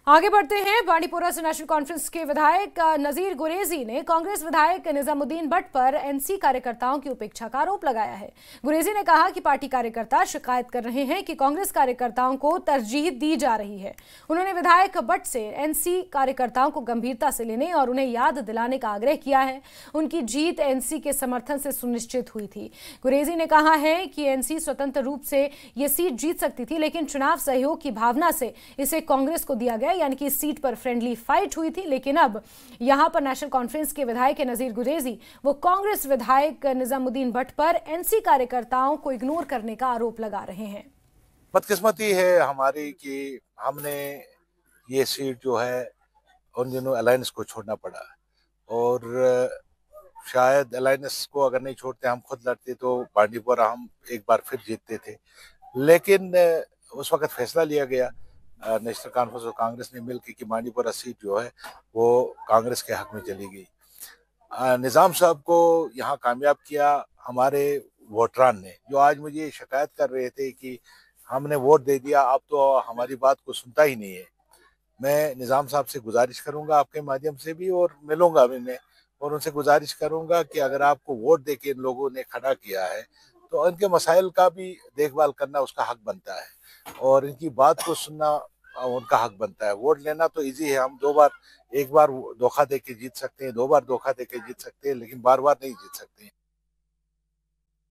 आगे बढ़ते हैं। बांडीपुरा से नेशनल कॉन्फ्रेंस के विधायक नजीर गुरेजी ने कांग्रेस विधायक निजामुद्दीन भट्ट पर एनसी कार्यकर्ताओं की उपेक्षा का आरोप लगाया है। गुरेजी ने कहा कि पार्टी कार्यकर्ता शिकायत कर रहे हैं कि कांग्रेस कार्यकर्ताओं को तरजीह दी जा रही है। उन्होंने विधायक भट्ट से एनसी कार्यकर्ताओं को गंभीरता से लेने और उन्हें याद दिलाने का आग्रह किया है। उनकी जीत एनसी के समर्थन से सुनिश्चित हुई थी। गुरेजी ने कहा है कि एनसी स्वतंत्र रूप से ये सीट जीत सकती थी, लेकिन चुनाव सहयोग की भावना से इसे कांग्रेस को दिया गया, यानी कि इस सीट पर फ्रेंडली फाइट हुई थी। लेकिन अब यहां पर नेशनल कॉन्फ्रेंस के विधायक नजीर गुरेजी वो कांग्रेस विधायक निजामुद्दीन भट्ट पर एनसी कार्यकर्ताओं को इग्नोर करने का आरोप लगा रहे हैं। बदकिस्मती है हमारी कि हमने ये सीट जो है उन दिनों अलायंस को छोड़ना पड़ा, और शायद अलायंस को अगर नहीं छोड़ते, हम खुद लड़ते, तो बांडीपुरा हम एक बार फिर जीतते थे। लेकिन उस वक्त फैसला लिया गया नेशनल कॉन्फ्रेंस और कांग्रेस ने मिलकर कि बांडीपुरा सीट जो है वो कांग्रेस के हक में चली गई। निज़ाम साहब को यहाँ कामयाब किया हमारे वोटरान ने, जो आज मुझे शिकायत कर रहे थे कि हमने वोट दे दिया, अब तो हमारी बात को सुनता ही नहीं है। मैं निज़ाम साहब से गुजारिश करूंगा, आपके माध्यम से भी, और मिलूंगा भी मैं, और उनसे गुजारिश करूंगा कि अगर आपको वोट दे के इन लोगों ने खड़ा किया है तो इनके मसाइल का भी देखभाल करना उसका हक बनता है, और इनकी बात को सुनना उनका हक बनता है। वोट लेना तो इजी है, हम एक बार धोखा दे के जीत सकते हैं, 2 बार धोखा दे के जीत सकते हैं, लेकिन बार बार नहीं जीत सकते हैं।